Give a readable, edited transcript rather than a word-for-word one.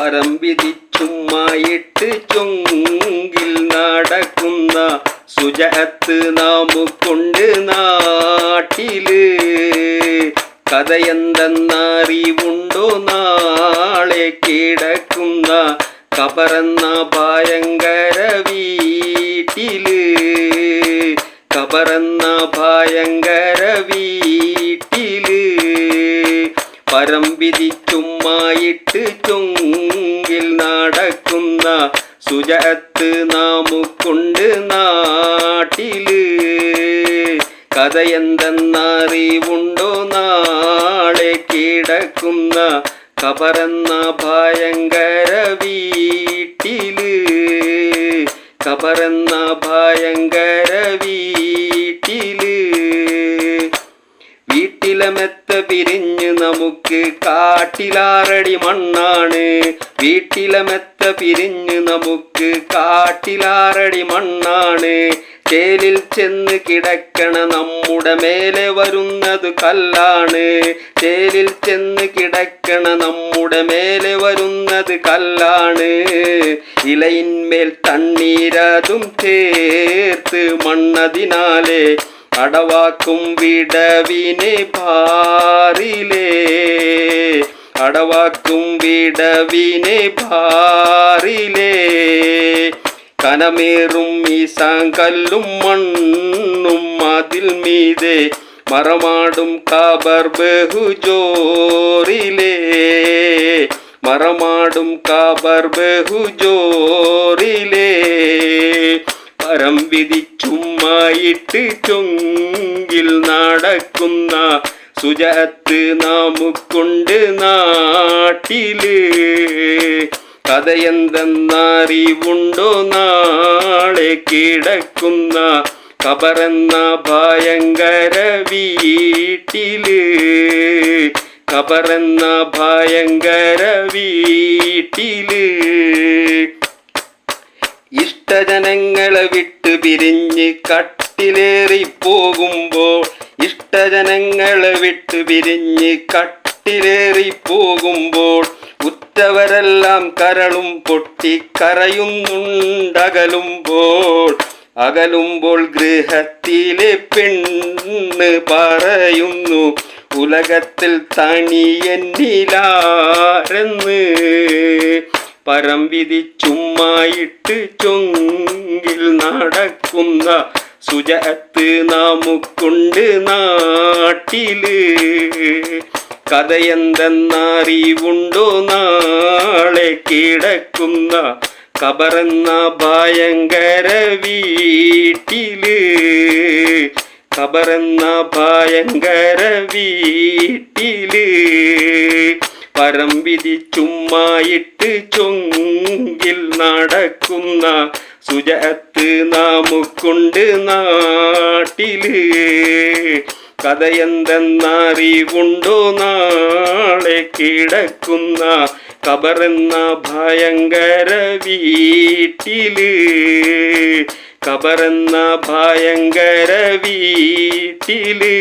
പരം വിധിച്ചുമ്മായിട്ട് ചൊങ്കിൽ നടക്കുന്ന സുജഅത്ത് നാമുകൊണ്ട് നാട്ടില്. കഥയെന്തെന്നറിവുണ്ടോ നാളെ കിടക്കുന്ന ഖബറെന്ന ഭയങ്കര വീട്ടില്. ഖബറെന്ന ഭയങ്കര വീട്ടില് പരം വിധിച്ചുമ്മായിട്ട് ചൊങ്കിൽ നടക്കുന്ന സുജഅത്ത് നാമുകൊണ്ട് നാട്ടില്. കഥയെന്തെന്നറിവുണ്ടോ നാളെ കിടക്കുന്ന ഖബറെന്ന ഭയങ്കര വീട്ടില്. ഖബറെന്ന ഭയങ്കര വീട്ടില്. വീട്ടിലെ മെത്ത പിരിഞ്ഞ് നമുക്ക് കാട്ടിലാറടി മണ്ണാണ്. വീട്ടിലെ മെത്ത പിരിഞ്ഞ് നമുക്ക് കാട്ടിലാറടി മണ്ണാണ്. ചേലിൽ ചെന്ന് കിടക്കണ നമ്മുടെ മേലെ വരുന്നത് കല്ലാണ്. ചേലിൽ ചെന്ന് കിടക്കണ നമ്മുടെ മേലെ വരുന്നത് കല്ലാണ്. ഇലയിന്മേൽ തണ്ണീരതും ചേർത്ത് മണ്ണതിനാലെ അടവാക്കും വിടവിനെ ഭാറിലേ. അടവാക്കും വിടവിനെ ഭാറിലേ. കനമേറും ഈസാങ്കല്ലും മണ്ണും അതിൽ മീതെ മറമാടും ഖബർ ബഹുജോറിലേ. മറമാടും ഖബർ ബഹുജോറിലേ. പരം വിധിച്ചുമ്മായിട്ട് ചൊങ്കിൽ നടക്കുന്ന സുജഅത്ത് നാമുകൊണ്ട് നാട്ടില്. കഥയെന്തെന്നറിവുണ്ടോ നാളെ കിടക്കുന്ന ഖബറെന്ന ഭയങ്കര വീട്ടില്. ഖബറെന്ന ഭയങ്കര വീട്ടില്. ഇഷ്ടജനങ്ങളെ വിട്ട് പിരിഞ്ഞ് കട്ടിലേറി പോകുമ്പോൾ. ഇഷ്ടജനങ്ങളെ വിട്ട് പിരിഞ്ഞ് കട്ടിലേറി പോകുമ്പോൾ ഉറ്റവരെല്ലാം കരളും പൊട്ടി കരയുന്നുണ്ടകലുമ്പോൾ. അകലുമ്പോൾ ഗൃഹത്തിലെ പെണ്ണ് പറയുന്നു ഉലകത്തിൽ തനിയെന്നിലാരെന്ന്. പരം വിധിച്ചുമ്മായിട്ട് ചൊങ്കിൽ നടക്കുന്ന സുജഅത്ത് നാമുകൊണ്ട് നാട്ടില്. കഥയെന്തെന്നറിവുണ്ടോ നാളെ കിടക്കുന്ന ഖബറെന്ന ഭയങ്കര വീട്ടില്. ഖബറെന്ന ഭയങ്കര വീട്ടില്. പരം വിധിച്ചുമ്മായിട്ട് ചൊങ്കിൽ നടക്കുന്ന സുജഅത്ത് നാമുകൊണ്ട് നാട്ടില്. കഥയെന്തെന്നറിവുണ്ടോ നാളെ കിടക്കുന്ന ഖബറെന്ന ഭയങ്കര വീട്ടില്. ഖബറെന്ന ഭയങ്കര വീട്ടില്.